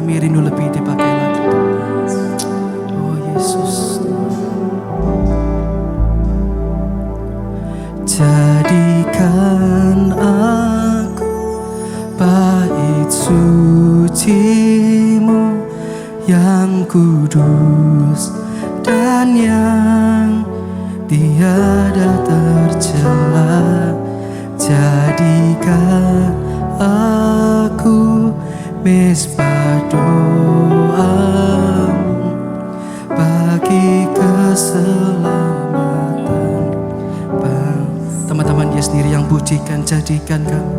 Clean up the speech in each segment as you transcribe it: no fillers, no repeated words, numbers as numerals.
kami rindu lebih dipakai lagi. Oh Yesus. Jadikan aku bait suci-Mu yang kudus dan yang tiada tercela. Jadikan aku mezbah doa-Mu bagi keselamatan. Teman-teman dia sendiri yang pujikan, jadikan kami,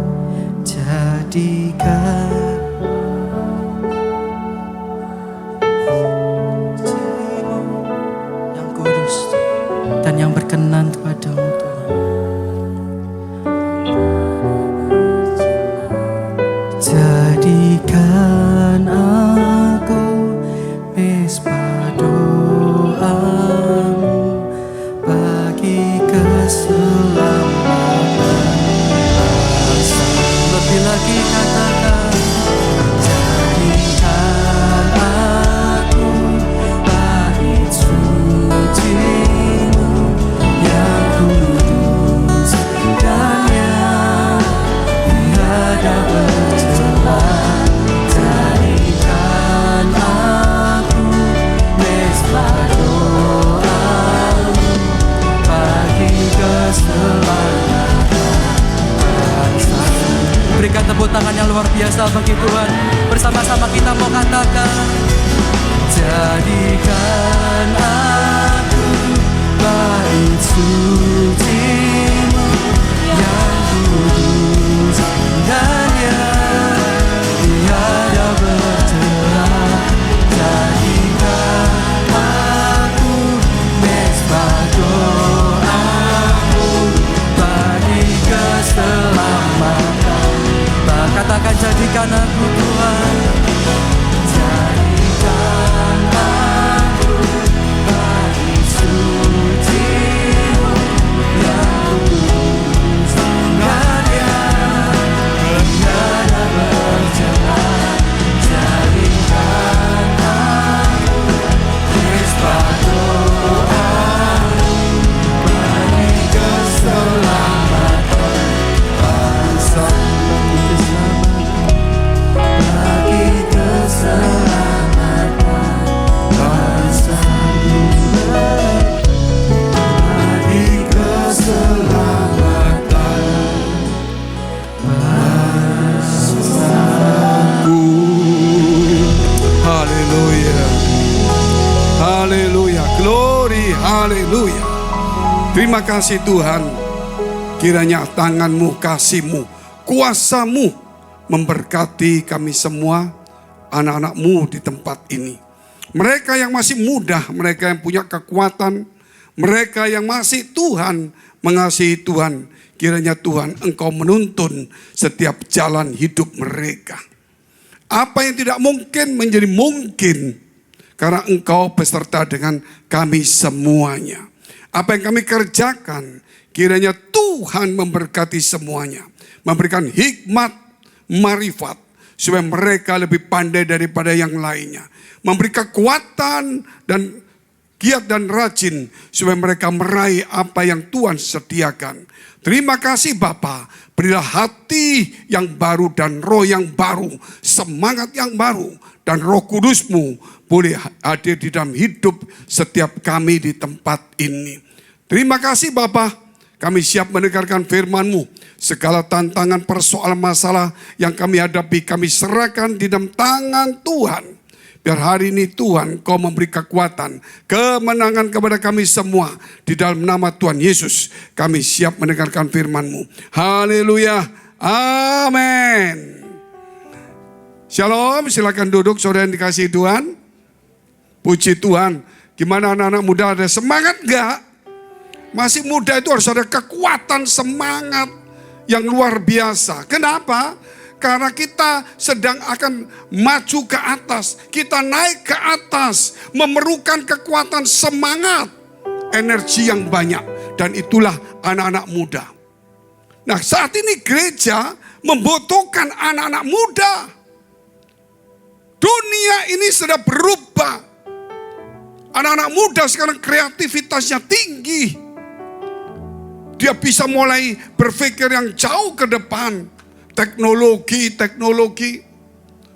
jadikan yang kudus dan yang berkenan kepadamu Tuhan. Jadikan aku mezbah doa-Mu bagi keselamatan. Lebih lagi katakan, jadikan aku bait suci-Mu yang kudus dan yang tiada bercela. Jadikan aku mezbah doa-Mu bagi keselamatan bangsa. Berikan tepuk tangan yang luar biasa bagi Tuhan. Bersama-sama kita mau katakan, jadikan aku bait suci-Mu yang kudus dan yang tiada bercela. Jadikan aku mezbah doa-Mu bagi keselamatan. Katakan, jadikan aku Tuhan, jadikan aku bait suci-Mu yang kudus dan yang tiada bercela. Jadikan aku mezbah doa-Mu bagi keselamatan bangsa. Bagi keselamatan bangsa, bagi keselamatan bangsaku. Haleluya, haleluya, glory, haleluya. Terima kasih Tuhan. Kiranya tangan-Mu, kasih-Mu, kuasa-Mu memberkati kami semua, anak-anak-Mu di tempat ini. Mereka yang masih muda, mereka yang punya kekuatan, mereka yang masih Tuhan mengasihi Tuhan. Kiranya Tuhan Engkau menuntun setiap jalan hidup mereka. Apa yang tidak mungkin menjadi mungkin karena Engkau beserta dengan kami semuanya. Apa yang kami kerjakan, kiranya Tuhan memberkati semuanya, memberikan hikmat, marifat, supaya mereka lebih pandai daripada yang lainnya, memberi kekuatan dan giat dan rajin, supaya mereka meraih apa yang Tuhan sediakan. Terima kasih Bapa, berilah hati yang baru dan roh yang baru, semangat yang baru, dan Roh Kudus-Mu boleh hadir di dalam hidup setiap kami di tempat ini. Terima kasih Bapa, kami siap mendengarkan firman-Mu. Segala tantangan, persoalan, masalah yang kami hadapi, kami serahkan di dalam tangan Tuhan. Biar hari ini Tuhan Kau memberi kekuatan, kemenangan kepada kami semua. Di dalam nama Tuhan Yesus, kami siap mendengarkan firman-Mu. Haleluya, amin. Shalom, silakan duduk saudara yang dikasihi Tuhan. Puji Tuhan. Gimana anak-anak muda, ada semangat gak? Masih muda itu harus ada kekuatan, semangat yang luar biasa. Kenapa? Karena kita sedang akan maju ke atas. Kita naik ke atas. Memerlukan kekuatan, semangat, energi yang banyak. Dan itulah anak-anak muda. Nah, saat ini gereja membutuhkan anak-anak muda. Dunia ini sudah berubah. Anak-anak muda sekarang kreativitasnya tinggi. Dia bisa mulai berpikir yang jauh ke depan. Teknologi.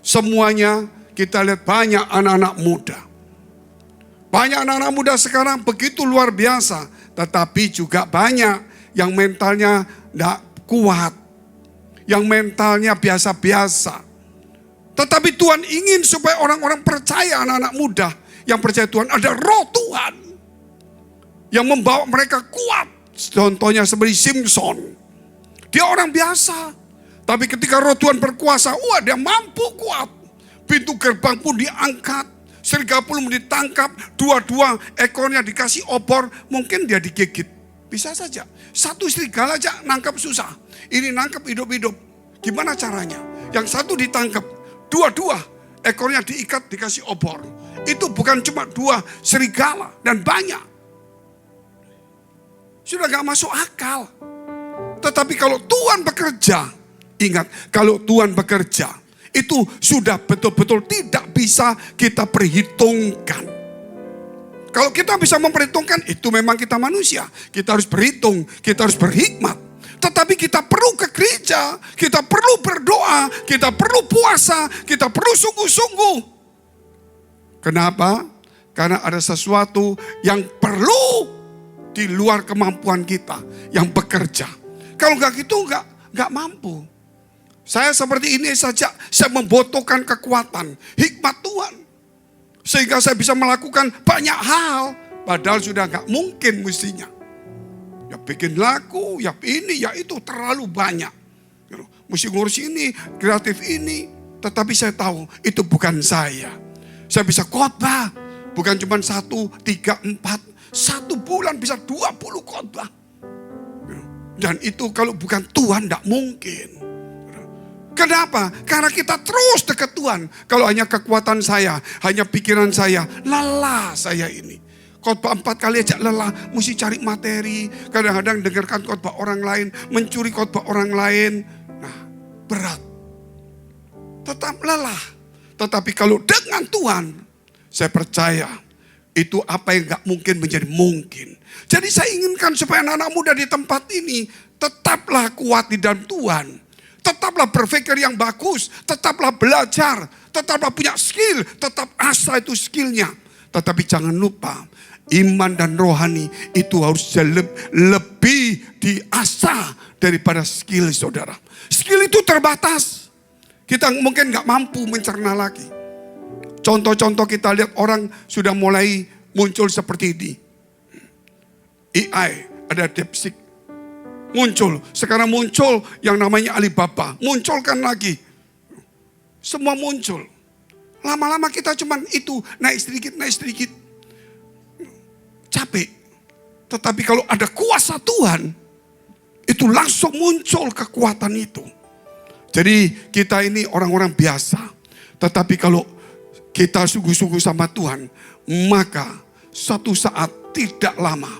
Semuanya kita lihat banyak anak-anak muda. Banyak anak-anak muda sekarang begitu luar biasa. Tetapi juga banyak yang mentalnya tidak kuat. Yang mentalnya biasa-biasa. Tetapi Tuhan ingin supaya orang-orang percaya, anak-anak muda yang percaya Tuhan, ada roh Tuhan yang membawa mereka kuat. Contohnya seperti Simpson. Dia orang biasa. Tapi ketika roh Tuhan berkuasa, wah dia mampu kuat. Pintu gerbang pun diangkat. Serigala pun ditangkap. Dua-dua ekornya dikasih obor. Mungkin dia digigit. Bisa saja. Satu serigala aja nangkap susah. Ini nangkap hidup-hidup. Gimana caranya? Yang satu ditangkap. Dua-dua ekornya diikat dikasih obor. Itu bukan cuma 2 serigala dan banyak. Sudah gak masuk akal. Tetapi kalau Tuhan bekerja, ingat, kalau Tuhan bekerja, itu sudah betul-betul tidak bisa kita perhitungkan. Kalau kita bisa memperhitungkan, itu memang kita manusia. Kita harus berhitung, kita harus berhikmat. Tetapi kita perlu ke gereja, kita perlu berdoa, kita perlu puasa, kita perlu sungguh-sungguh. Kenapa? Karena ada sesuatu yang perlu di luar kemampuan kita, yang bekerja. Kalau nggak gitu nggak mampu. Saya seperti ini saja, saya membutuhkan kekuatan, hikmat Tuhan. Sehingga saya bisa melakukan banyak hal, padahal sudah nggak mungkin mestinya. Ya bikin lagu, ya ini, ya itu, terlalu banyak. Mesti ngurus ini, kreatif ini. Tetapi saya tahu itu bukan saya. Saya bisa khotbah, bukan cuma 1, 3, 4. 1 bulan bisa 20 khotbah. Dan itu kalau bukan Tuhan tidak mungkin. Kenapa? Karena kita terus dekat Tuhan. Kalau hanya kekuatan saya, hanya pikiran saya, lelah saya ini. Khotbah 4 kali aja lelah, mesti cari materi. Kadang-kadang dengarkan khotbah orang lain, mencuri khotbah orang lain. Nah, berat. Tetap lelah. Tetapi kalau dengan Tuhan, saya percaya itu apa yang gak mungkin menjadi mungkin. Jadi saya inginkan supaya anak-anak muda di tempat ini tetaplah kuat di dalam Tuhan. Tetaplah berpikir yang bagus, tetaplah belajar, tetaplah punya skill, tetap asah itu skillnya. Tetapi jangan lupa, iman dan rohani itu harus lebih diasah daripada skill saudara. Skill itu terbatas. Kita mungkin gak mampu mencerna lagi. Contoh-contoh kita lihat orang sudah mulai muncul seperti ini. AI, ada DeepSeek. Muncul, sekarang muncul yang namanya Alibaba. Munculkan lagi. Semua muncul. Lama-lama kita cuman itu, naik sedikit. Capek. Tetapi kalau ada kuasa Tuhan, itu langsung muncul kekuatan itu. Jadi kita ini orang-orang biasa. Tetapi kalau kita sungguh-sungguh sama Tuhan, maka suatu saat tidak lama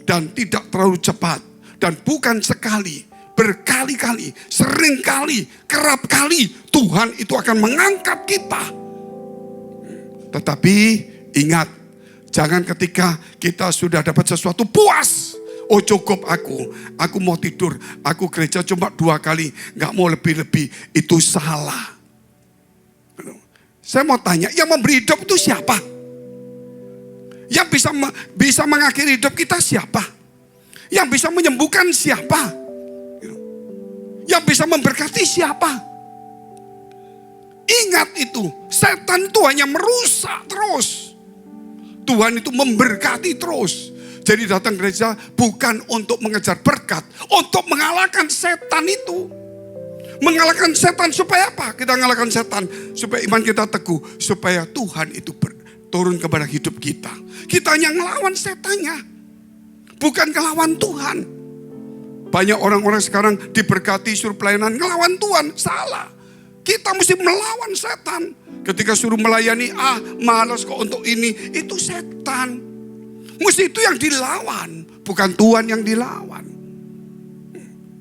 dan tidak terlalu cepat. Dan bukan sekali, berkali-kali, seringkali, kerap kali Tuhan itu akan mengangkat kita. Tetapi ingat, jangan ketika kita sudah dapat sesuatu puas. Oh cukup aku mau tidur, aku gereja cuma 2 kali, gak mau lebih-lebih, itu salah. Saya mau tanya, yang memberi hidup itu siapa? Yang bisa mengakhiri hidup kita siapa? Yang bisa menyembuhkan siapa? Yang bisa memberkati siapa? Ingat itu, setan itu hanya merusak terus. Tuhan itu memberkati terus. Jadi datang gereja bukan untuk mengejar berkat, untuk mengalahkan setan itu. Mengalahkan setan supaya apa? Kita mengalahkan setan supaya iman kita teguh, supaya Tuhan itu turun kepada hidup kita. Kita hanya ngelawan setannya, bukan ngelawan Tuhan. Banyak orang-orang sekarang diberkati suruh pelayanan, ngelawan Tuhan, salah. Kita mesti melawan setan. Ketika suruh melayani, malas kok untuk ini, itu setan. Mesti itu yang dilawan, bukan Tuhan yang dilawan.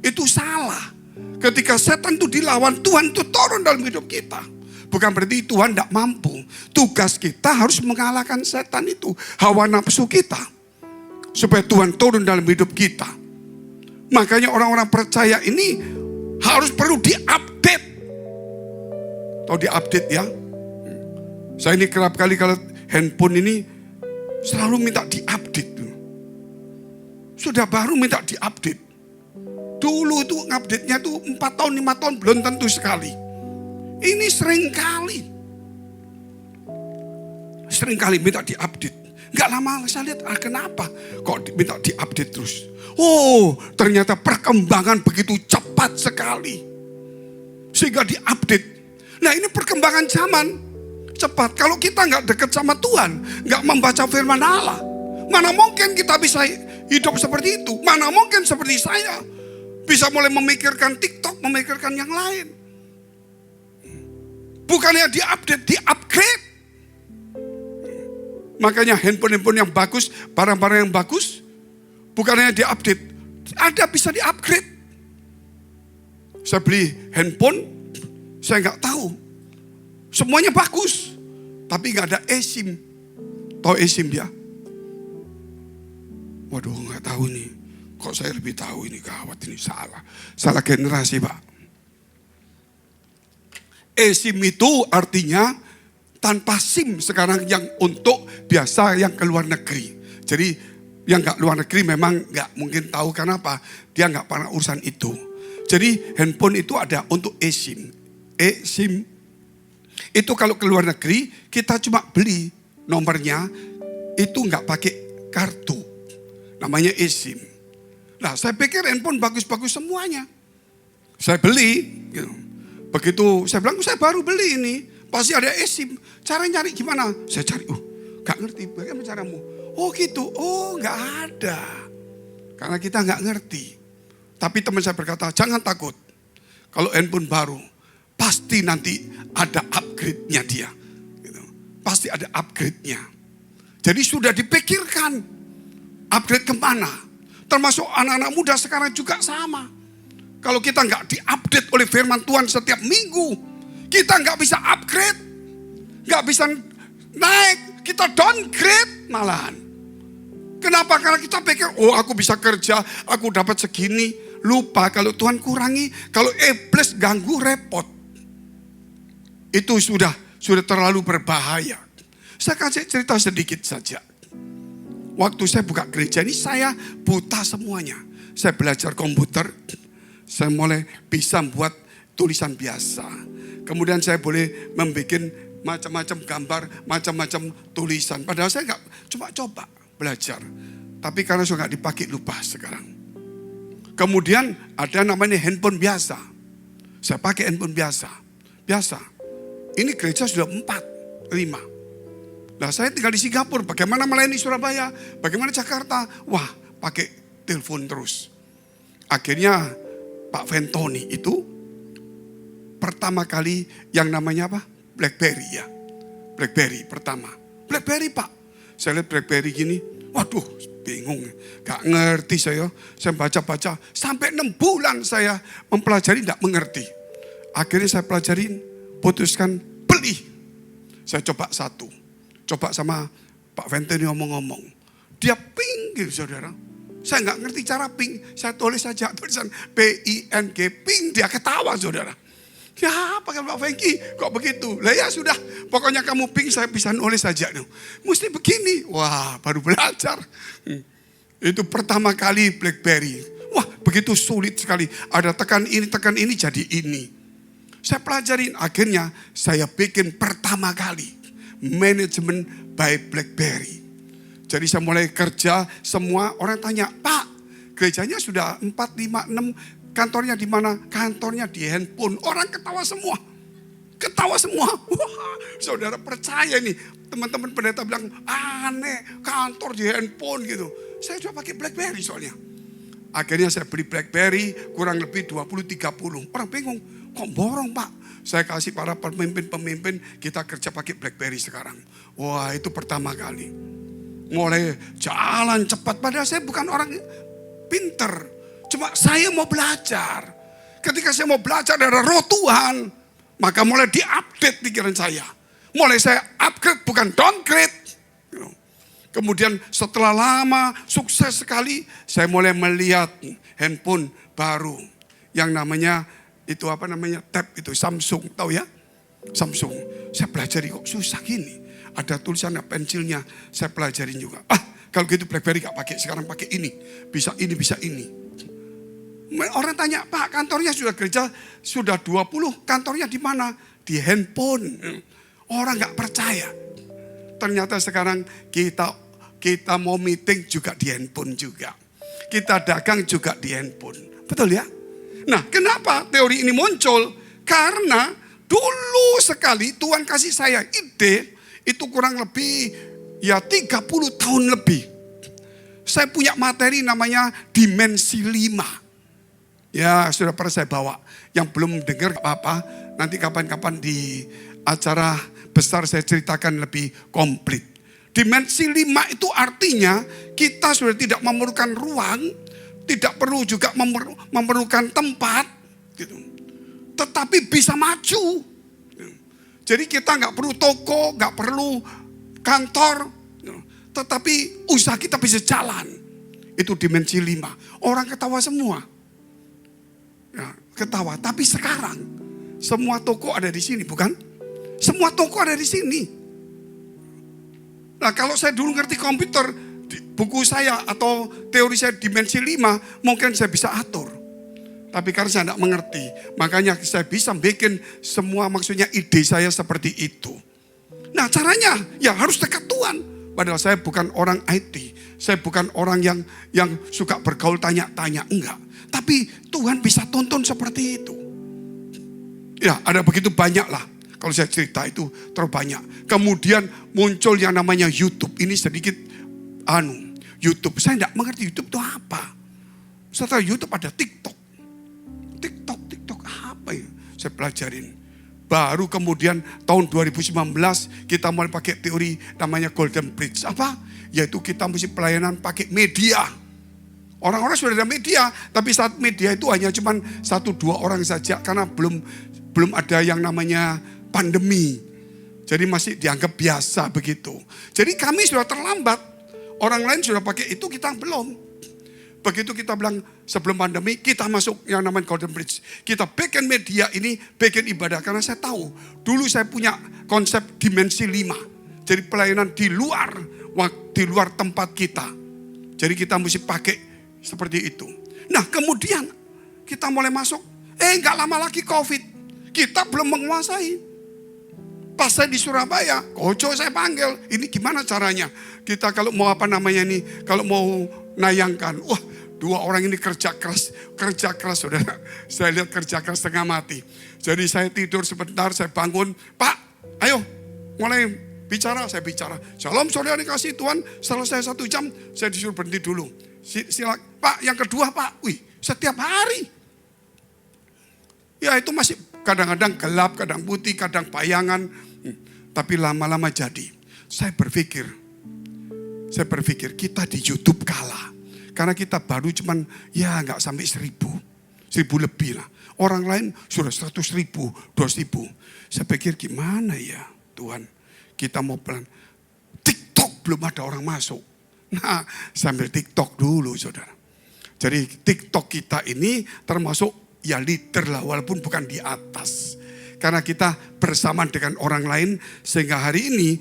Itu salah. Ketika setan itu dilawan, Tuhan itu turun dalam hidup kita. Bukan berarti Tuhan tidak mampu. Tugas kita harus mengalahkan setan itu. Hawa nafsu kita. Supaya Tuhan turun dalam hidup kita. Makanya orang-orang percaya ini harus perlu diupdate. Tahu diupdate ya? Saya ini kerap kali kalau handphone ini selalu minta diupdate. Sudah baru minta diupdate. Dulu tuh ngupdate-nya tuh 4 tahun, 5 tahun belum tentu sekali. Ini sering kali minta diupdate. Gak lama saya lihat, kenapa kok minta diupdate terus? Oh, ternyata perkembangan begitu cepat sekali. Sehingga diupdate. Nah ini perkembangan zaman cepat. Kalau kita gak dekat sama Tuhan, gak membaca firman Allah, mana mungkin kita bisa hidup seperti itu? Mana mungkin seperti saya bisa mulai memikirkan TikTok, memikirkan yang lain. Bukannya diupdate, diupgrade. Makanya handphone-handphone yang bagus, barang-barang yang bagus, bukannya diupdate, ada bisa diupgrade. Saya beli handphone, saya nggak tahu, semuanya bagus, tapi nggak ada eSIM. Tahu eSIM dia? Waduh, nggak tahu nih. Kok saya lebih tahu ini, gawat ini, salah generasi Pak. eSIM itu artinya tanpa SIM sekarang yang untuk biasa yang ke luar negeri. Jadi yang gak luar negeri memang gak mungkin tahu kenapa. Dia gak pernah urusan itu. Jadi handphone itu ada untuk eSIM. eSIM itu kalau ke luar negeri kita cuma beli nomornya. Itu gak pakai kartu. Namanya eSIM. Nah saya pikir handphone bagus-bagus semuanya. Saya beli. Gitu. Begitu saya bilang saya baru beli ini. Pasti ada eSIM. Cara nyari gimana? Saya cari, gak ngerti. Bagaimana caramu? Oh gitu, gak ada. Karena kita gak ngerti. Tapi teman saya berkata, jangan takut. Kalau handphone baru, pasti nanti ada upgrade-nya dia. Gitu. Pasti ada upgrade-nya. Jadi sudah dipikirkan. Upgrade kemana? Termasuk anak-anak muda sekarang juga sama. Kalau kita gak diupdate oleh firman Tuhan setiap minggu, kita nggak bisa upgrade, nggak bisa naik, kita downgrade malahan. Kenapa? Karena kita pikir, aku bisa kerja, aku dapat segini. Lupa kalau Tuhan kurangi, kalau iblis ganggu repot. Itu sudah terlalu berbahaya. Saya kasih cerita sedikit saja. Waktu saya buka gereja ini saya buta semuanya. Saya belajar komputer, saya mulai bisa membuat tulisan biasa. Kemudian saya boleh membuat macam-macam gambar, macam-macam tulisan. Padahal saya nggak cuma coba belajar. Tapi karena saya nggak dipakai lupa sekarang. Kemudian ada namanya handphone biasa. Saya pakai handphone biasa. Ini gereja sudah 4, 5. Nah saya tinggal di Singapura. Bagaimana melayani Surabaya? Bagaimana Jakarta? Wah pakai telepon terus. Akhirnya Pak Ventoni itu pertama kali yang namanya apa? BlackBerry ya. BlackBerry pertama. BlackBerry Pak. Saya lihat BlackBerry gini. Waduh bingung. Gak ngerti saya. Saya baca-baca. Sampai 6 bulan saya mempelajari tidak mengerti. Akhirnya saya pelajarin. Putuskan beli. Saya coba satu. Coba sama Pak Venteni ngomong-ngomong. Dia ping gitu saudara. Saya gak ngerti cara ping. Saya tulis saja tulisan PING. Ping. Dia ketawa saudara. Ya pakai Pak Fengki kok begitu? Lah ya sudah, pokoknya kamu ping saya bisa nulis saja. Mesti begini. Wah baru belajar. Itu pertama kali BlackBerry. Wah begitu sulit sekali. Ada tekan ini jadi ini. Saya pelajarin, akhirnya saya bikin pertama kali manajemen by BlackBerry. Jadi saya mulai kerja, semua orang tanya, Pak gerejanya sudah 4, 5, 6. Kantornya di mana? Kantornya di handphone. Orang ketawa semua. Wah, saudara percaya nih. Teman-teman pendeta bilang, aneh kantor di handphone gitu. Saya coba pakai BlackBerry soalnya. Akhirnya saya beli BlackBerry kurang lebih 20-30. Orang bingung, kok borong Pak? Saya kasih para pemimpin-pemimpin, kita kerja pakai BlackBerry sekarang. Wah itu pertama kali. Mulai jalan cepat. Padahal saya bukan orang pinter. Cuma saya mau belajar. Ketika saya mau belajar dari roh Tuhan, Maka mulai diupdate pikiran saya. Mulai saya upgrade bukan downgrade. Kemudian setelah lama sukses sekali, saya mulai melihat handphone baru. Yang namanya itu tab itu Samsung, tahu ya? Samsung. Saya pelajari kok susah gini. Ada tulisannya, pensilnya, saya pelajarin juga. Kalau gitu BlackBerry gak pakai, sekarang pakai ini. Bisa ini, bisa ini. Orang tanya, Pak kantornya sudah gereja, sudah 20, kantornya di mana? Di handphone. Orang gak percaya. Ternyata sekarang kita mau meeting juga di handphone juga. Kita dagang juga di handphone. Betul ya? Nah, kenapa teori ini muncul? Karena dulu sekali Tuhan kasih saya ide, itu kurang lebih ya 30 tahun lebih. Saya punya materi namanya dimensi 5. Ya sudah pernah saya bawa. Yang belum dengar apa-apa, nanti kapan-kapan di acara besar saya ceritakan lebih komplit. Dimensi 5 itu artinya kita sudah tidak memerlukan ruang, tidak perlu juga memerlukan tempat, gitu. Tetapi bisa maju. Jadi kita nggak perlu toko, nggak perlu kantor, tetapi usaha kita bisa jalan. Itu dimensi 5. Orang ketawa semua. Ya, ketawa, tapi sekarang semua toko ada di sini, bukan? Semua toko ada di sini. Nah, kalau saya dulu ngerti komputer, buku saya atau teori saya dimensi 5, mungkin saya bisa atur. Tapi karena saya tidak mengerti, makanya saya bisa bikin semua, maksudnya ide saya seperti itu. Nah, caranya ya harus dekat Tuhan. Padahal saya bukan orang IT, saya bukan orang yang suka bergaul tanya-tanya, enggak. Tapi Tuhan bisa tuntun seperti itu. Ya, ada begitu banyak lah. Kalau saya cerita itu terlalu banyak. Kemudian muncul yang namanya YouTube. Ini sedikit YouTube. Saya tidak mengerti YouTube itu apa. Setelah YouTube ada TikTok. TikTok apa ya? Saya pelajarin. Baru kemudian tahun 2019 kita mulai pakai teori namanya Golden Bridge. Apa? Yaitu kita mesti pelayanan pakai media. Orang-orang sudah ada media, tapi saat media itu hanya cuma 1-2 orang saja karena belum ada yang namanya pandemi. Jadi masih dianggap biasa begitu. Jadi kami sudah terlambat. Orang lain sudah pakai itu, kita belum. Begitu kita bilang sebelum pandemi kita masuk yang namanya Golden Bridge. Kita bikin media ini, bikin ibadah. Karena saya tahu dulu saya punya konsep dimensi 5. Jadi pelayanan di luar tempat kita. Jadi kita mesti pakai seperti itu. Nah kemudian kita mulai masuk. Gak lama lagi COVID. Kita belum menguasai. Pas saya di Surabaya, Kojo saya panggil. Ini gimana caranya? Kita kalau mau kalau mau nayangkan. Wah, 2 orang ini kerja keras saudara. Saya lihat kerja keras setengah mati. Jadi saya tidur sebentar, saya bangun. Pak, ayo mulai bicara, saya bicara. Shalom saudara dikasih Tuhan, selesai 1 jam, saya disuruh berhenti dulu. Silakan. Pak, yang kedua Pak, setiap hari. Ya itu masih kadang-kadang gelap, kadang putih, kadang bayangan. Tapi lama-lama jadi. Saya berpikir kita di YouTube kalah. Karena kita baru cuman gak sampai 1.000 lebih lah. Orang lain sudah 100.000, 200.000. Saya pikir gimana ya Tuhan, kita mau pelan. TikTok belum ada orang masuk. Nah, sambil TikTok dulu saudara. Jadi TikTok kita ini termasuk leader lah, walaupun bukan di atas. Karena kita bersamaan dengan orang lain, sehingga hari ini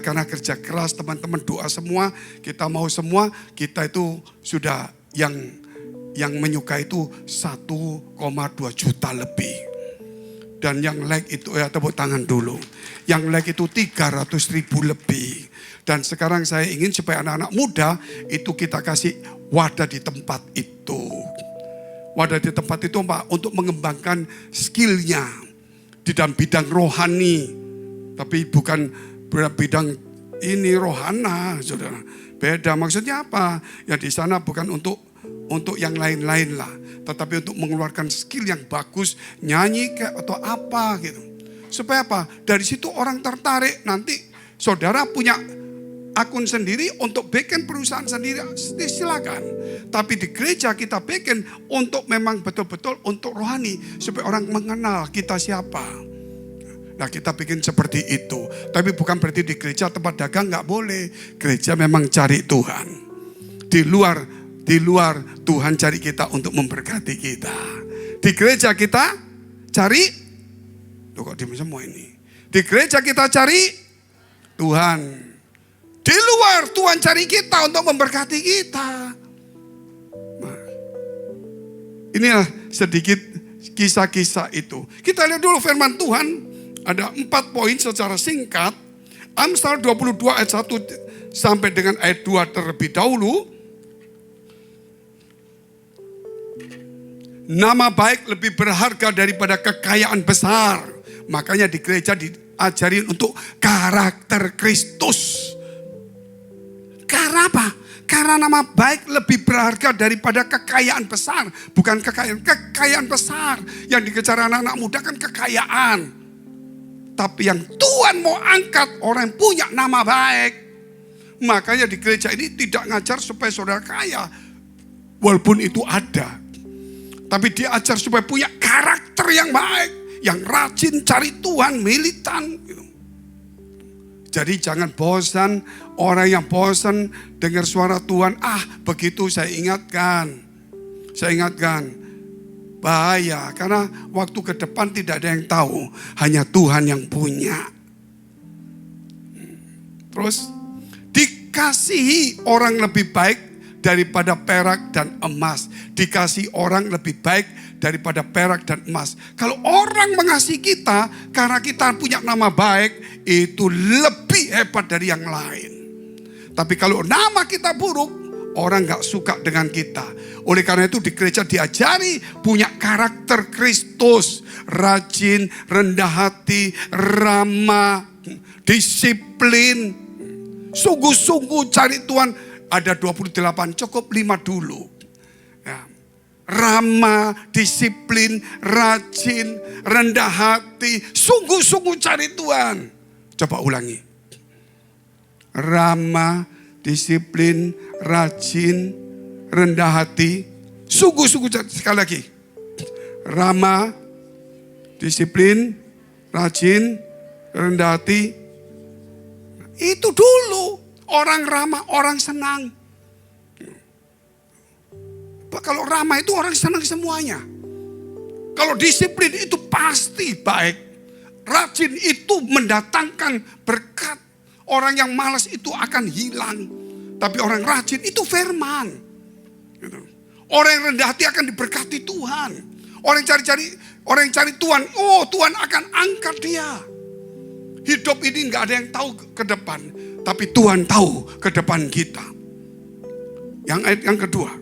karena kerja keras teman-teman doa semua, kita mau semua, kita itu sudah yang menyukai itu 1,2 juta lebih. Dan yang like itu tepuk tangan dulu. Yang like itu 300.000 lebih. Dan sekarang saya ingin supaya anak-anak muda itu kita kasih wadah di tempat itu. Wadah di tempat itu Pak, untuk mengembangkan skillnya di dalam bidang rohani. Tapi bukan bidang ini rohana, saudara. Beda, maksudnya apa? Ya di sana bukan untuk yang lain-lain lah. Tetapi untuk mengeluarkan skill yang bagus, nyanyi atau apa gitu. Supaya apa? Dari situ orang tertarik, nanti saudara punya akun sendiri untuk bikin perusahaan sendiri, silakan. Tapi di gereja kita bikin untuk memang betul-betul untuk rohani. Supaya orang mengenal kita siapa. Nah kita bikin seperti itu. Tapi bukan berarti di gereja tempat dagang nggak boleh. Gereja memang cari Tuhan. Di luar Tuhan cari kita untuk memberkati kita. Di gereja kita cari, tuh kok diem semua ini. Di gereja kita cari Tuhan. Di luar Tuhan cari kita untuk memberkati kita. Nah, inilah sedikit kisah-kisah itu. Kita lihat dulu firman Tuhan. Ada 4 poin secara singkat. Amsal 22 ayat 1 sampai dengan ayat 2 terlebih dahulu. Nama baik lebih berharga daripada kekayaan besar. Makanya di gereja diajarin untuk karakter Kristus. Karena apa? Karena nama baik lebih berharga daripada kekayaan besar. Bukan kekayaan besar. Yang dikejar anak-anak muda kan kekayaan. Tapi yang Tuhan mau angkat orang yang punya nama baik. Makanya di gereja ini tidak ngajar supaya saudara kaya. Walaupun itu ada. Tapi dia ajar supaya punya karakter yang baik. Yang rajin cari Tuhan, militan. Jadi jangan bosan. Orang yang bosan dengar suara Tuhan. Begitu saya ingatkan. Bahaya. Karena waktu ke depan tidak ada yang tahu. Hanya Tuhan yang punya. Terus dikasihi orang lebih baik daripada perak dan emas. Dikasih orang lebih baik daripada perak dan emas. Kalau orang mengasihi kita karena kita punya nama baik, itu lebih hebat dari yang lain. Tapi kalau nama kita buruk, orang gak suka dengan kita. Oleh karena itu di gereja diajari punya karakter Kristus. Rajin, rendah hati, ramah, disiplin. Sungguh-sungguh cari Tuhan. Ada 28, cukup 5 dulu. Ya. Ramah, disiplin, rajin, rendah hati. Sungguh-sungguh cari Tuhan. Coba ulangi. Ramah, disiplin, rajin, rendah hati. Sungguh-sungguh cari. Sekali lagi. Ramah, disiplin, rajin, rendah hati. Itu dulu. Orang ramah, orang senang. Kalau ramah itu orang senang semuanya. Kalau disiplin itu pasti baik. Rajin itu mendatangkan berkat. Orang yang malas itu akan hilang. Tapi orang rajin itu firman. Orang yang rendah hati akan diberkati Tuhan. Orang yang cari Tuhan, Tuhan akan angkat dia. Hidup ini gak ada yang tahu ke depan. Tapi Tuhan tahu ke depan kita. Yang kedua.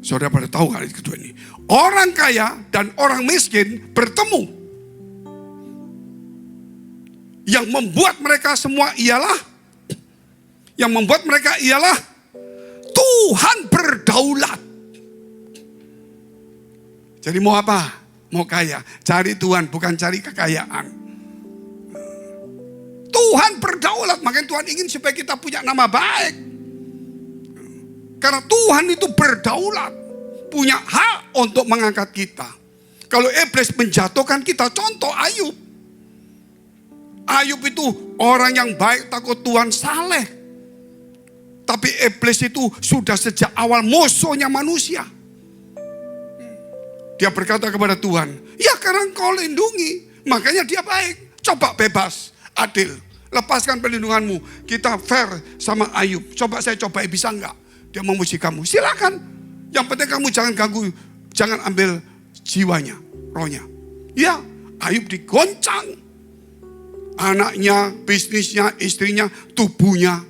Saudara pada tahu ayat kedua ini. Orang kaya dan orang miskin bertemu. Yang membuat mereka semua ialah. Yang membuat mereka ialah. Tuhan berdaulat. Jadi mau apa? Mau kaya. Cari Tuhan, bukan cari kekayaan. Tuhan berdaulat, makanya Tuhan ingin supaya kita punya nama baik. Karena Tuhan itu berdaulat, punya hak untuk mengangkat kita. Kalau iblis menjatuhkan kita, contoh Ayub. Ayub itu orang yang baik, takut Tuhan, saleh. Tapi iblis itu sudah sejak awal musuhnya manusia. Dia berkata kepada Tuhan, ya karena Engkau lindungi, makanya dia baik. Coba bebas. Adil, lepaskan perlindunganmu. Kita fair sama Ayub. Saya coba bisa enggak? Dia memuji kamu, silakan. Yang penting kamu jangan ganggu, jangan ambil jiwanya, rohnya. Ya, Ayub digoncang. Anaknya, bisnisnya, istrinya, tubuhnya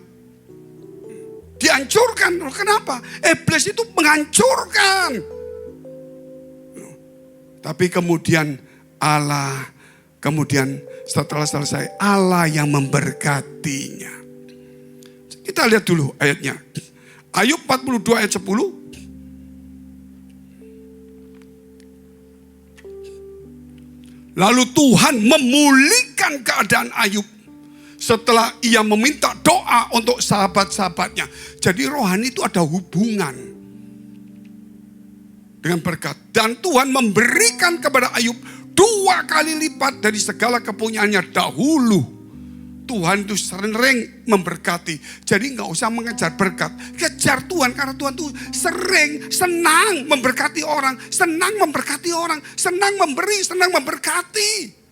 dihancurkan. Kenapa? Iblis itu menghancurkan. Tapi kemudian setelah selesai, Allah yang memberkatinya. Kita lihat dulu ayatnya. Ayub 42 ayat 10. Lalu Tuhan memulihkan keadaan Ayub setelah ia meminta doa untuk sahabat-sahabatnya. Jadi rohani itu ada hubungan. dengan berkat. Dan Tuhan memberikan kepada Ayub 2 kali lipat dari segala kepunyaannya dahulu. Tuhan itu sering memberkati. Jadi nggak usah mengejar berkat. Kejar Tuhan karena Tuhan itu senang memberkati orang. Senang memberkati orang. Senang memberi, senang memberkati.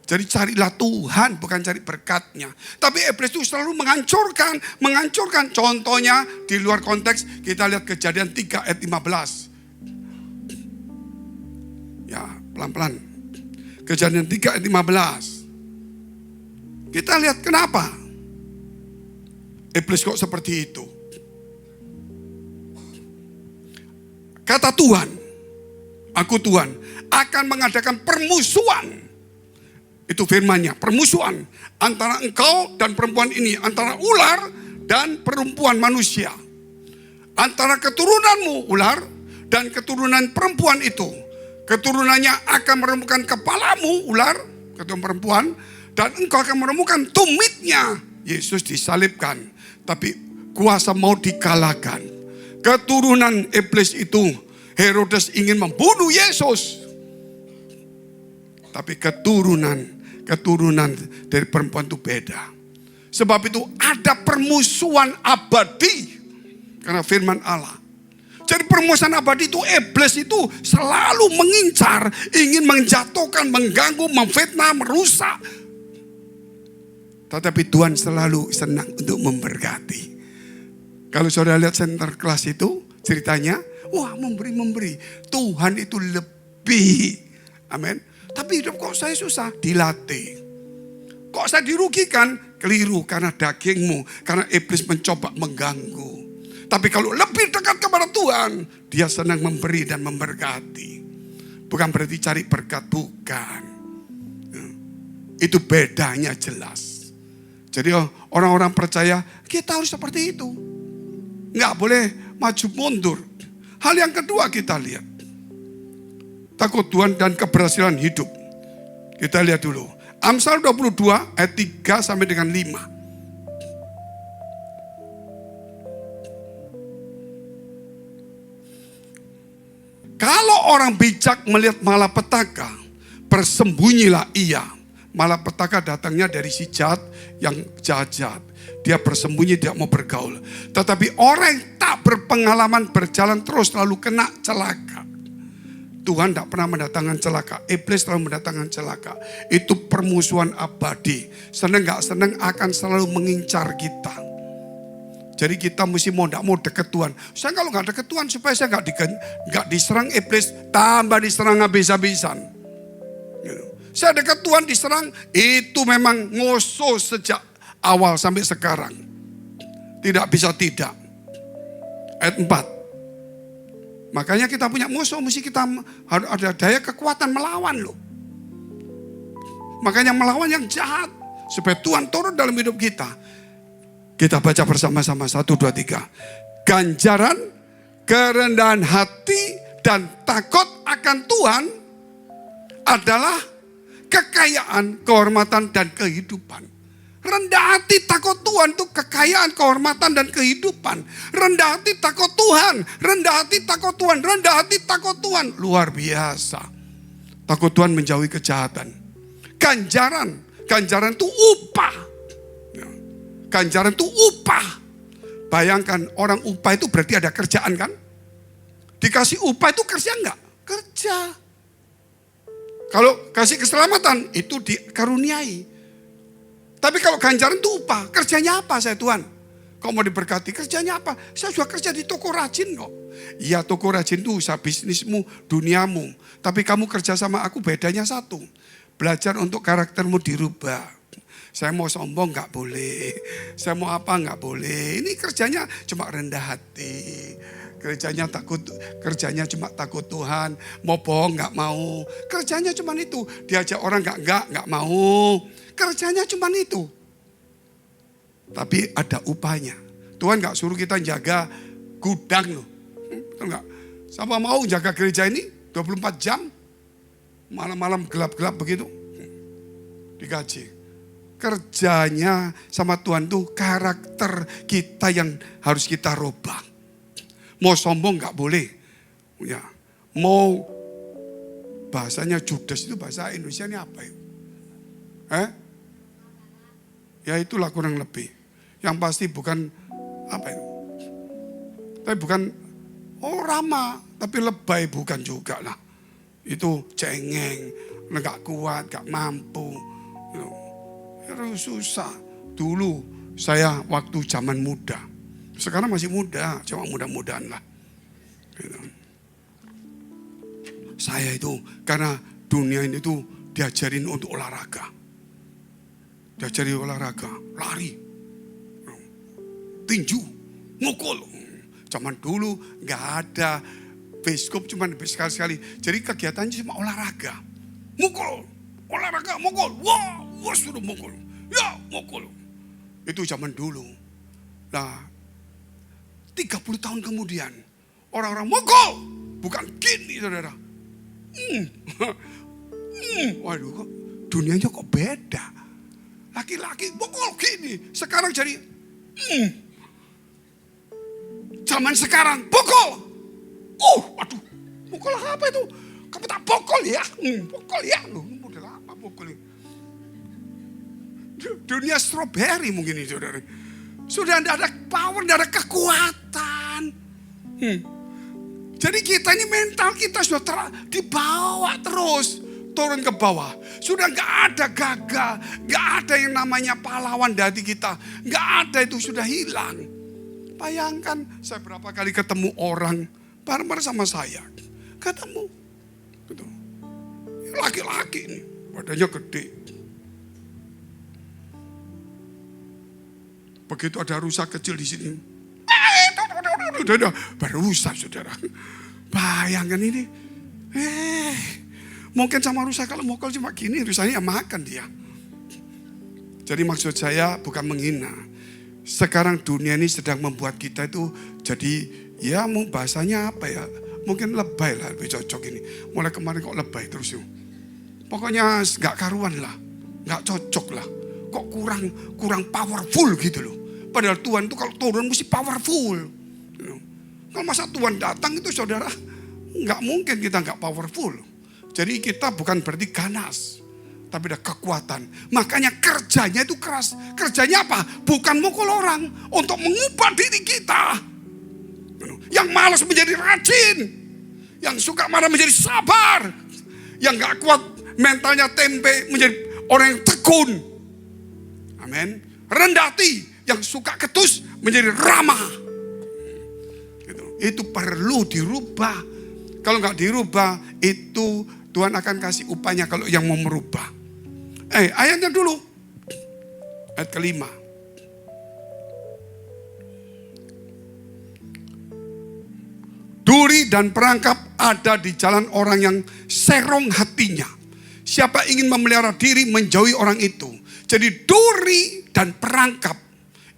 Jadi carilah Tuhan, bukan cari berkatnya. Tapi iblis itu selalu menghancurkan. Contohnya di luar konteks, kita lihat Kejadian 3 ayat 15. Ya, pelan-pelan. Kejadian 3 ayat 15. Kita lihat kenapa iblis kok seperti itu. Kata Tuhan, aku Tuhan akan mengadakan permusuhan. Itu firman-Nya, permusuhan antara engkau dan perempuan ini, antara ular dan perempuan manusia. Antara keturunanmu ular dan keturunan perempuan itu. Keturunannya akan meremukkan kepalamu ular, keturunan perempuan, dan engkau akan menemukan tumitnya. Yesus disalibkan, tapi kuasa maut dikalahkan. Keturunan iblis itu, Herodes ingin membunuh Yesus. Tapi keturunan dari perempuan itu beda. Sebab itu ada permusuhan abadi. Karena firman Allah. Jadi permusuhan abadi itu, iblis itu selalu mengincar, ingin menjatuhkan, mengganggu, memfitnah, merusak. Tetapi Tuhan selalu senang untuk memberkati. Kalau saudara lihat center kelas itu, ceritanya, wah memberi. Tuhan itu lebih. Amin. Tapi hidup kok saya susah, dilatih. Kok saya dirugikan, keliru karena dagingmu. Karena iblis mencoba mengganggu. Tapi kalau lebih dekat kepada Tuhan, dia senang memberi dan memberkati. Bukan berarti cari berkat, bukan. Itu bedanya jelas. Jadi orang-orang percaya kita harus seperti itu. Nggak boleh maju mundur. Hal yang kedua kita lihat. Takut Tuhan dan keberhasilan hidup. Kita lihat dulu. Amsal 22 ayat 3 sampai dengan 5. Kalau orang bijak melihat malapetaka, bersembunyilah ia. Malapetaka datangnya dari si jahat yang jahat-jahat. Dia bersembunyi, tidak mau bergaul. Tetapi orang yang tak berpengalaman berjalan terus lalu kena celaka. Tuhan tidak pernah mendatangkan celaka. Iblis selalu mendatangkan celaka. Itu permusuhan abadi. Senang gak senang akan selalu mengincar kita. Jadi kita mesti mau tidak mau deket Tuhan. Saya kalau gak deket Tuhan supaya saya gak diserang iblis. Tambah diserang habis-habisan. Saya dekat Tuhan diserang. Itu memang ngoso sejak awal sampai sekarang. Tidak bisa tidak. Ayat 4. Makanya kita punya musuh, mesti kita harus ada daya kekuatan melawan loh. Makanya melawan yang jahat. Supaya Tuhan turun dalam hidup kita. Kita baca bersama-sama 1, 2, 3. Ganjaran, kerendahan hati dan takut akan Tuhan adalah kekayaan, kehormatan dan kehidupan. Rendah hati takut Tuhan itu kekayaan, kehormatan dan kehidupan. Rendah hati takut Tuhan. Rendah hati takut Tuhan. Rendah hati takut Tuhan. Luar biasa. Takut Tuhan menjauhi kejahatan. Ganjaran. Ganjaran itu upah. Ganjaran itu upah. Bayangkan orang upah itu berarti ada kerjaan kan? Dikasih upah itu kerja enggak? Kerja. Kalau kasih keselamatan itu dikaruniai. Tapi kalau ganjaran itu upah, kerjanya apa saya Tuhan? Kau mau diberkati, kerjanya apa? Saya juga kerja di toko rajin kok. Iya toko rajin itu usaha bisnismu, duniamu. Tapi kamu kerja sama aku bedanya satu. Belajar untuk karaktermu dirubah. Saya mau sombong gak boleh. Saya mau apa gak boleh. Ini kerjanya cuma rendah hati. Kerjanya cuma takut Tuhan. Mau bohong gak mau. Kerjanya cuma itu. Diajak orang gak mau. Kerjanya cuma itu. Tapi ada upahnya. Tuhan gak suruh kita jaga gudang loh. Betul gak? Siapa mau jaga gereja ini 24 jam. Malam-malam gelap-gelap begitu. Digaji. Kerjanya sama Tuhan tuh karakter kita yang harus kita rubah. Mau sombong gak boleh. Ya. mau bahasanya judes itu bahasa Indonesia ini apa ya? Ya itulah kurang lebih. Yang pasti bukan apa itu? Tapi bukan ramah, tapi lebay bukan juga lah. Itu cengeng, nggak kuat, nggak mampu. Susah. Dulu saya waktu zaman muda. Sekarang masih muda, cuma mudah-mudahan lah. Gitu. Saya itu karena dunia ini tuh diajarin untuk olahraga. Diajari olahraga, lari, tinju, mukul. Zaman dulu nggak ada bioskop, cuma sekali-sekali. Jadi kegiatannya cuma olahraga, mukul, olahraga, mukul. Wah suruh mukul, ya mukul. Itu zaman dulu. Nah, 30 tahun kemudian orang-orang mukul, bukan gini saudara. Waduh, kok dunianya kok beda. Laki-laki pukul gini. Sekarang jadi zaman sekarang pukul. Waduh, pukul apa itu? Kamu tak pukul ya? Pukul ya. Model apa pukul ini? Dunia strawberry mungkin itu. Sudah tidak ada power, tidak ada kekuatan. Jadi kita ini mental kita sudah dibawa terus. Turun ke bawah. Sudah gak ada gagal. Gak ada yang namanya pahlawan di hati kita. Gak ada, itu sudah hilang. Bayangkan saya berapa kali ketemu orang bareng-bareng sama saya. Ketemu. Gitu. Laki-laki ini. Badannya gede. Begitu ada rusa kecil di sini. Baru rusak saudara. Bayangkan ini. Mungkin sama rusa kalau mukul cuma gini, rusanya makan dia. Jadi maksud saya bukan menghina. Sekarang dunia ini sedang membuat kita itu jadi ya mau bahasanya apa ya. Mungkin lebay lah, lebih cocok ini. Mulai kemarin kok lebay terus yuk. Pokoknya gak karuan lah. Gak cocok lah. Kok kurang powerful gitu loh. Padahal Tuhan itu kalau turun mesti powerful. Kalau masa Tuhan datang itu saudara, gak mungkin kita gak powerful. Jadi kita bukan berarti ganas, tapi ada kekuatan. Makanya kerjanya itu keras. Kerjanya apa? Bukan mukul orang, untuk mengubah diri kita. Yang malas menjadi rajin, yang suka marah menjadi sabar, yang gak kuat mentalnya tempe menjadi orang yang tekun. Amin. Rendah hati, yang suka ketus menjadi ramah. Itu perlu dirubah. Kalau gak dirubah, itu Tuhan akan kasih upahnya kalau yang mau merubah. Ayatnya dulu. Ayat kelima. Duri dan perangkap ada di jalan orang yang serong hatinya. Siapa ingin memelihara diri menjauhi orang itu. Jadi duri dan perangkap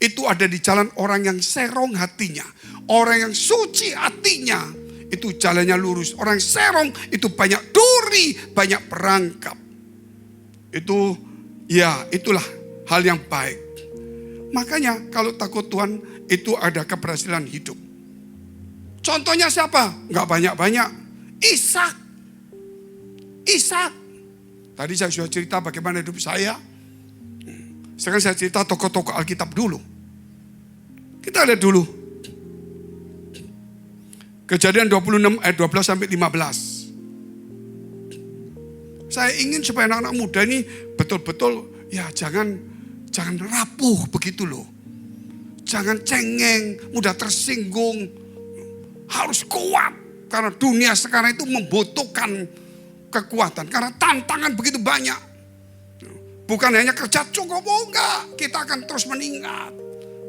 itu ada di jalan orang yang serong hatinya. Orang yang suci hatinya. Itu jalannya lurus. Orang serong itu banyak duri, banyak perangkap. Itu ya itulah hal yang baik. Makanya kalau takut Tuhan itu ada keberhasilan hidup. Contohnya siapa? Gak banyak-banyak. Ishak. Tadi saya sudah cerita bagaimana hidup saya. Sekarang saya cerita tokoh-tokoh Alkitab dulu. Kita lihat dulu. Kejadian 26 ayat 12 sampai 15. Saya ingin supaya anak-anak muda ini betul-betul ya jangan rapuh begitu loh. Jangan cengeng, mudah tersinggung. Harus kuat karena dunia sekarang itu membutuhkan kekuatan karena tantangan begitu banyak. Bukan hanya kerja cukup, enggak. Kita akan terus meningkat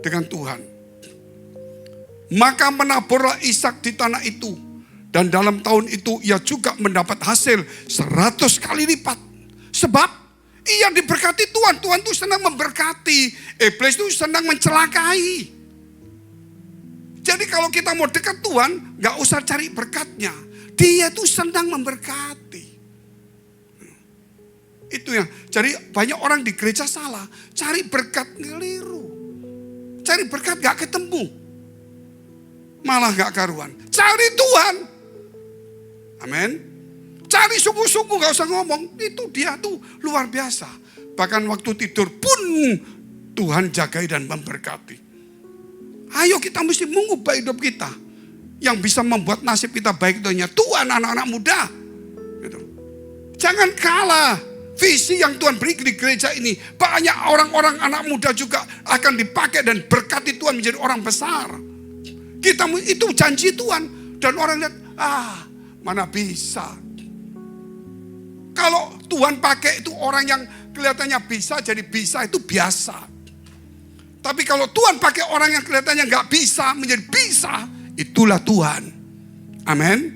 dengan Tuhan. Maka menaburlah Ishak di tanah itu. Dan dalam tahun itu ia juga mendapat hasil 100 kali lipat. Sebab ia diberkati Tuhan. Tuhan itu senang memberkati. Iblis itu senang mencelakai. Jadi kalau kita mau dekat Tuhan, gak usah cari berkatnya. Dia itu senang memberkati. Itu yang, jadi banyak orang di gereja salah. Cari berkat ngeliru. Cari berkat gak ketemu. Malah gak karuan. Cari Tuhan. Amin. Cari sungguh-sungguh, gak usah ngomong. Itu dia tuh luar biasa. Bahkan waktu tidur pun Tuhan jagai dan memberkati. Ayo kita mesti mengubah hidup kita. Yang bisa membuat nasib kita baik itu hanya Tuhan, anak-anak muda. Gitu. Jangan kalah. Visi yang Tuhan beri di gereja ini. Banyak orang-orang anak muda juga akan dipakai dan berkati Tuhan menjadi orang besar. Kita itu janji Tuhan. Dan orang lihat, mana bisa. Kalau Tuhan pakai itu orang yang kelihatannya bisa jadi bisa, itu biasa. Tapi kalau Tuhan pakai orang yang kelihatannya nggak bisa menjadi bisa, itulah Tuhan. Amin.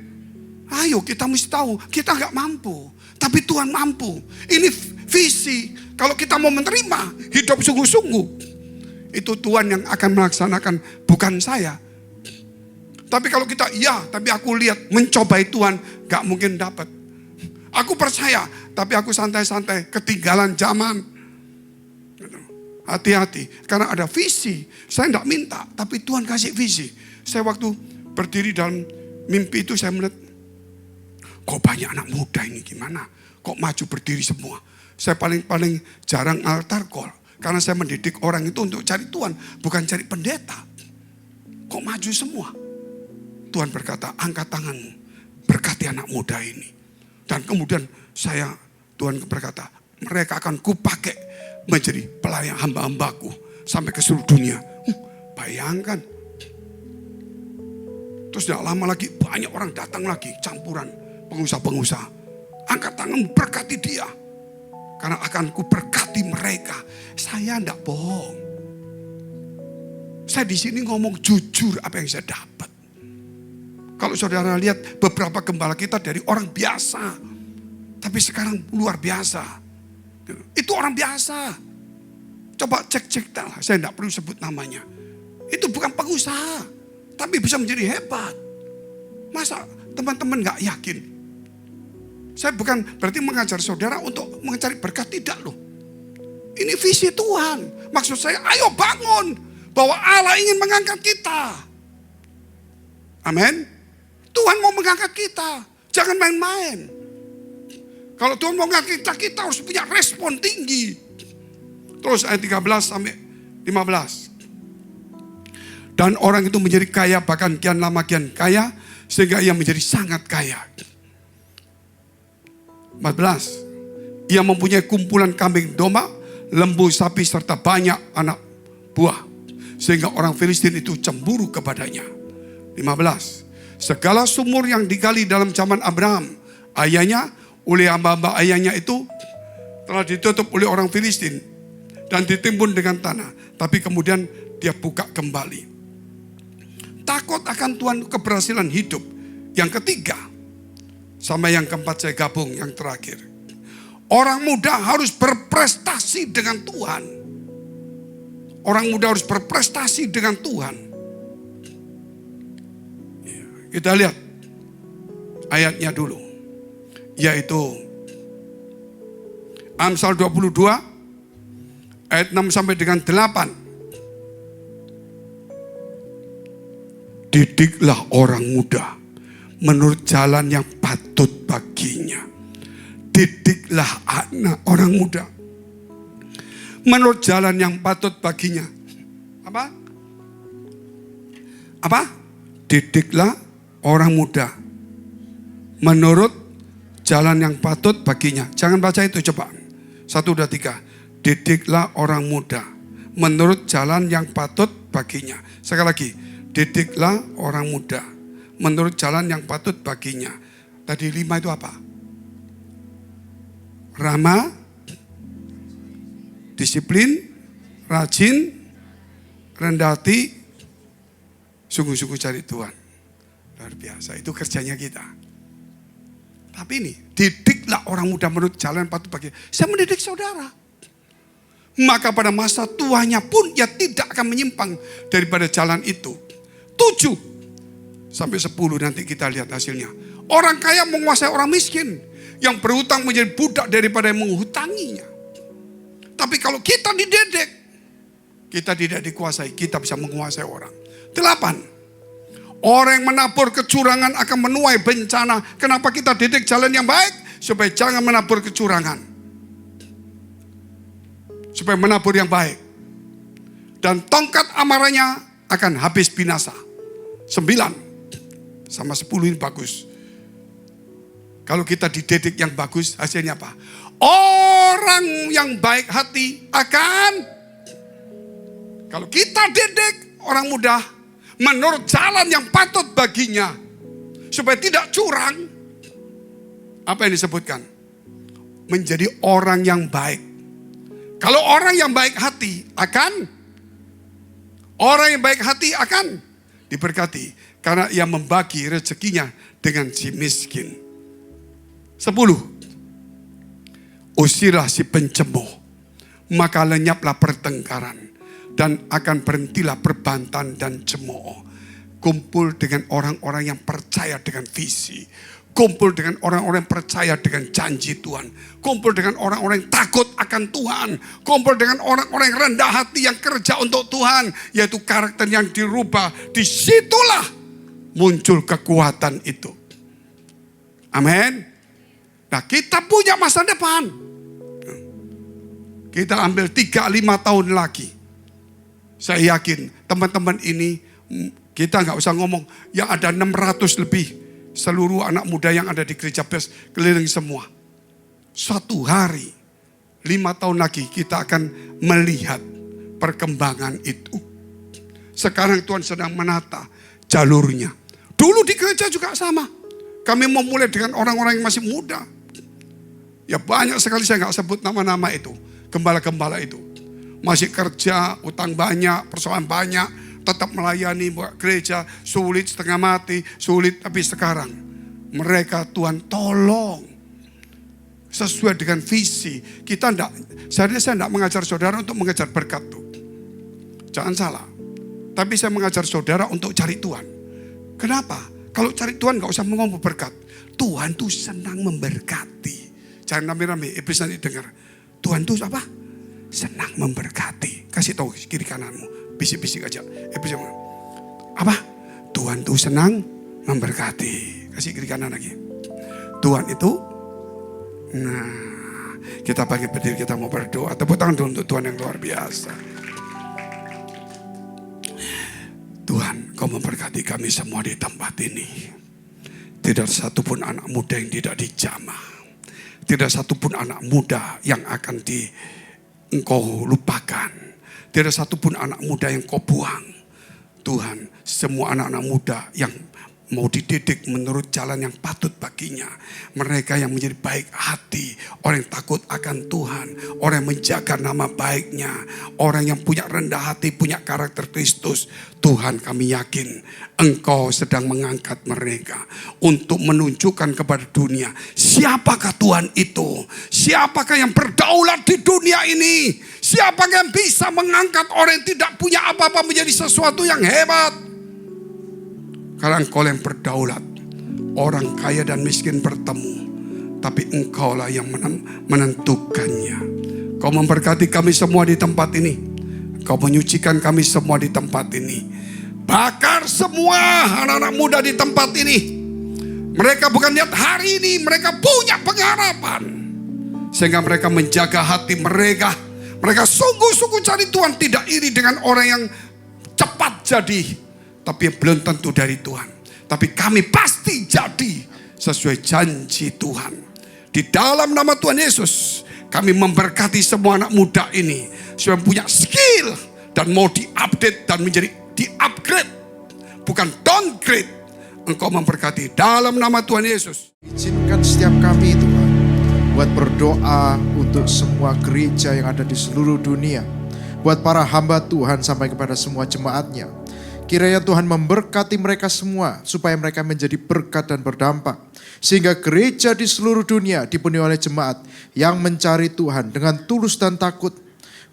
Ayo kita mesti tahu, kita nggak mampu. Tapi Tuhan mampu. Ini visi. Kalau kita mau menerima hidup sungguh-sungguh, itu Tuhan yang akan melaksanakan, bukan saya. Tapi kalau kita, tapi aku lihat mencobai Tuhan, gak mungkin dapat. Aku percaya, tapi aku santai-santai, ketinggalan zaman. Hati-hati, karena ada visi. Saya gak minta, tapi Tuhan kasih visi. Saya waktu berdiri dalam mimpi itu, saya melihat, kok banyak anak muda ini gimana? Kok maju berdiri semua? Saya paling jarang altar call. Karena saya mendidik orang itu untuk cari Tuhan, bukan cari pendeta. Kok maju semua? Tuhan berkata, angkat tanganmu, berkati anak muda ini. Dan kemudian Tuhan berkata, mereka akan kupakai menjadi pelayan hamba-hambaku sampai ke seluruh dunia. Bayangkan. Terus tidak lama lagi banyak orang datang lagi, campuran pengusaha-pengusaha. Angkat tanganmu, berkati dia. Karena akan ku berkati mereka. Saya tidak bohong. Saya di sini ngomong jujur apa yang saya dapat. Kalau saudara lihat beberapa gembala kita dari orang biasa. Tapi sekarang luar biasa. Itu orang biasa. Coba cek dah. Saya tidak perlu sebut namanya. Itu bukan pengusaha. Tapi bisa menjadi hebat. Masa teman-teman gak yakin? Saya bukan berarti mengajar saudara untuk mencari berkat, tidak loh. Ini visi Tuhan. Maksud saya, ayo bangun. Bahwa Allah ingin mengangkat kita. Amin. Tuhan mau mengangkat kita. Jangan main-main. Kalau Tuhan mau mengangkat kita, kita harus punya respon tinggi. Terus ayat 13 sampai 15. Dan orang itu menjadi kaya, bahkan kian lama kian kaya, sehingga ia menjadi sangat kaya. 14. Ia mempunyai kumpulan kambing domba, lembu, sapi, serta banyak anak buah. Sehingga orang Filistin itu cemburu kepadanya. 15. Segala sumur yang digali dalam zaman Abraham, ayahnya, oleh hamba-hamba ayahnya itu telah ditutup oleh orang Filistin dan ditimbun dengan tanah. Tapi kemudian dia buka kembali. Takut akan Tuhan, keberhasilan hidup. Yang ketiga, sama yang keempat saya gabung, yang terakhir. Orang muda harus berprestasi dengan Tuhan. Orang muda harus berprestasi dengan Tuhan. Kita lihat ayatnya dulu. Yaitu Amsal 22 ayat 6 sampai dengan 8. Didiklah orang muda menurut jalan yang patut baginya. Didiklah anak orang muda menurut jalan yang patut baginya. Apa? Didiklah orang muda menurut jalan yang patut baginya. Jangan baca itu, coba. 1, 2, 3. Didiklah orang muda menurut jalan yang patut baginya. Sekali lagi. Didiklah orang muda menurut jalan yang patut baginya. Tadi 5 itu apa? Ramah, disiplin, rajin, rendah hati, sungguh-sungguh cari Tuhan. Luar biasa, itu kerjanya kita. Tapi ini, didiklah orang muda menurut jalan patut baginya. Saya mendidik saudara. Maka pada masa tuanya pun ia tidak akan menyimpang daripada jalan itu. 7 sampai 10 nanti kita lihat hasilnya. Orang kaya menguasai orang miskin, yang berhutang menjadi budak daripada yang menghutanginya. Tapi kalau kita dididik, kita tidak dikuasai, kita bisa menguasai orang. 8. Orang yang menabur kecurangan akan menuai bencana. Kenapa kita didik jalan yang baik? Supaya jangan menabur kecurangan. Supaya menabur yang baik. Dan tongkat amarahnya akan habis binasa. 9 sama 10 ini bagus. Kalau kita dididik yang bagus, hasilnya apa? Orang yang baik hati akan, kalau kita didik orang muda menurut jalan yang patut baginya, supaya tidak curang, apa yang disebutkan? Menjadi orang yang baik. Kalau orang yang baik hati akan, orang yang baik hati akan diberkati, karena ia membagi rezekinya dengan si miskin. 10. Usirlah si pencemooh, maka lenyaplah pertengkaran, dan akan berhentilah perbantan dan cemooh. Kumpul dengan orang-orang yang percaya dengan visi. Kumpul dengan orang-orang yang percaya dengan janji Tuhan. Kumpul dengan orang-orang yang takut akan Tuhan. Kumpul dengan orang-orang yang rendah hati yang kerja untuk Tuhan. Yaitu karakter yang dirubah. Disitulah muncul kekuatan itu. Amin. Nah, kita punya masa depan. Kita ambil 3-5 tahun lagi. Saya yakin teman-teman ini, kita nggak usah ngomong, yang ada 600 lebih seluruh anak muda yang ada di gereja Best keliling semua. Suatu hari, 5 tahun lagi kita akan melihat perkembangan itu. Sekarang Tuhan sedang menata jalurnya. Dulu di gereja juga sama. Kami memulai dengan orang-orang yang masih muda. Ya banyak sekali, saya nggak sebut nama-nama itu. Gembala-gembala itu. Masih kerja, utang banyak, persoalan banyak. Tetap melayani buat gereja, sulit setengah mati, sulit. Tapi sekarang mereka Tuhan tolong. Sesuai dengan visi. Kita enggak, saya enggak mengajar saudara untuk mengejar berkat tuh. Jangan salah. Tapi saya mengajar saudara untuk cari Tuhan. Kenapa? Kalau cari Tuhan enggak usah ngomong berkat. Tuhan tuh senang memberkati. Jangan rame-rame, bisa didengar. Tuhan tuh apa? Senang memberkati. Kasih tahu kiri kananmu. Bisik-bisik aja. Apa? Tuhan tuh senang memberkati. Kasih kiri kanan lagi. Tuhan itu, nah, kita bagi berdiri, kita mau berdoa. Tepuk tangan dulu untuk Tuhan yang luar biasa. Tuhan, Kau memberkati kami semua di tempat ini. Tidak satupun anak muda yang tidak dijamah. Tidak satupun anak muda yang akan Engkau lupakan. Tidak satupun anak muda yang Kau buang. Tuhan, semua anak-anak muda yang mau dididik menurut jalan yang patut baginya. Mereka yang menjadi baik hati. Orang yang takut akan Tuhan. Orang yang menjaga nama baiknya. Orang yang punya rendah hati, punya karakter Kristus. Tuhan, kami yakin Engkau sedang mengangkat mereka untuk menunjukkan kepada dunia siapakah Tuhan itu. Siapakah yang berdaulat di dunia ini. Siapakah yang bisa mengangkat orang yang tidak punya apa-apa menjadi sesuatu yang hebat. Karena Engkau yang berdaulat. Orang kaya dan miskin bertemu. Tapi Engkaulah yang menentukannya. Kau memberkati kami semua di tempat ini. Kau menyucikan kami semua di tempat ini. Bakar semua anak-anak muda di tempat ini. Mereka bukan lihat hari ini. Mereka punya pengharapan. Sehingga mereka menjaga hati mereka. Mereka sungguh-sungguh cari Tuhan. Tidak iri dengan orang yang cepat jadi. Tapi belum tentu dari Tuhan. Tapi kami pasti jadi sesuai janji Tuhan. Di dalam nama Tuhan Yesus, kami memberkati semua anak muda ini. Supaya punya skill dan mau diupdate dan menjadi di-upgrade. Bukan downgrade. Engkau memberkati dalam nama Tuhan Yesus. Izinkan setiap kami Tuhan buat berdoa untuk semua gereja yang ada di seluruh dunia. Buat para hamba Tuhan sampai kepada semua jemaatnya. Kiranya Tuhan memberkati mereka semua supaya mereka menjadi berkat dan berdampak. Sehingga gereja di seluruh dunia dipenuhi oleh jemaat yang mencari Tuhan dengan tulus dan takut.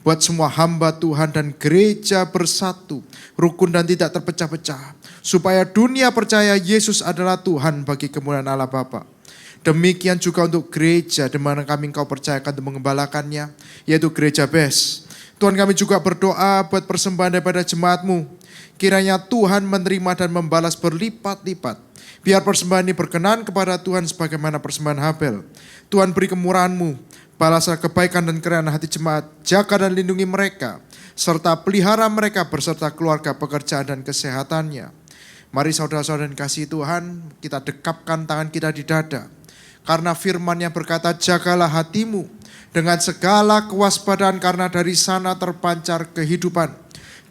Buat semua hamba Tuhan dan gereja bersatu, rukun dan tidak terpecah-pecah. Supaya dunia percaya Yesus adalah Tuhan bagi kemuliaan Allah Bapa. Demikian juga untuk gereja di mana kami Engkau percayakan untuk mengembalakannya, yaitu gereja Best. Tuhan, kami juga berdoa buat persembahan daripada jemaat-Mu. Kiranya Tuhan menerima dan membalas berlipat-lipat. Biar persembahan ini berkenan kepada Tuhan sebagaimana persembahan Habel. Tuhan, beri kemurahan-Mu, balaslah kebaikan dan kerelaan hati jemaat, jaga dan lindungi mereka, serta pelihara mereka beserta keluarga, pekerjaan dan kesehatannya. Mari saudara-saudara dan kasih Tuhan, kita dekapkan tangan kita di dada. Karena firman-Nya berkata, jagalah hatimu dengan segala kewaspadaan karena dari sana terpancar kehidupan.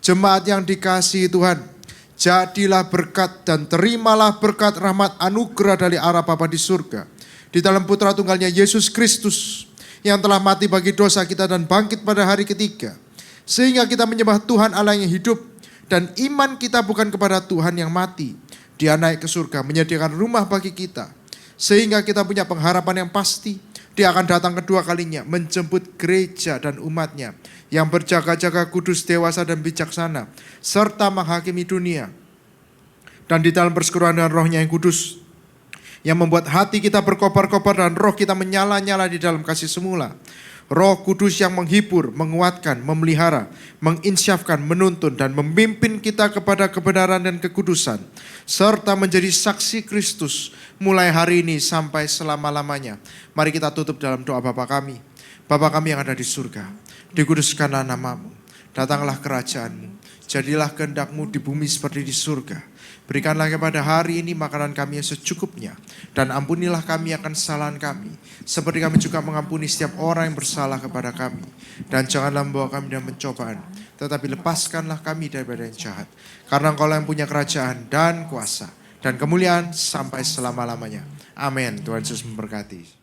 Jemaat yang dikasihi Tuhan, jadilah berkat dan terimalah berkat rahmat anugerah dari arah Bapa di surga. Di dalam putra tunggalnya Yesus Kristus yang telah mati bagi dosa kita dan bangkit pada hari ketiga. Sehingga kita menyembah Tuhan Allah yang hidup dan iman kita bukan kepada Tuhan yang mati. Dia naik ke surga menyediakan rumah bagi kita. Sehingga kita punya pengharapan yang pasti. Dia akan datang kedua kalinya menjemput gereja dan umatnya yang berjaga-jaga kudus, dewasa dan bijaksana serta menghakimi dunia. Dan di dalam persekutuan dengan Roh-Nya yang kudus yang membuat hati kita berkobar-kobar dan roh kita menyala-nyala di dalam kasih semula. Roh Kudus yang menghibur, menguatkan, memelihara, menginsyafkan, menuntun dan memimpin kita kepada kebenaran dan kekudusan serta menjadi saksi Kristus mulai hari ini sampai selama-lamanya. Mari kita tutup dalam doa Bapa kami. Bapa kami yang ada di surga, dikuduskanlah nama-Mu, datanglah kerajaan-Mu, jadilah kehendak-Mu di bumi seperti di surga. Berikanlah kepada hari ini makanan kami yang secukupnya. Dan ampunilah kami akan kesalahan kami. Seperti kami juga mengampuni setiap orang yang bersalah kepada kami. Dan janganlah membawa kami dalam pencobaan. Tetapi lepaskanlah kami daripada yang jahat. Karena Engkau yang punya kerajaan dan kuasa dan kemuliaan sampai selama-lamanya. Amin. Tuhan Yesus memberkati.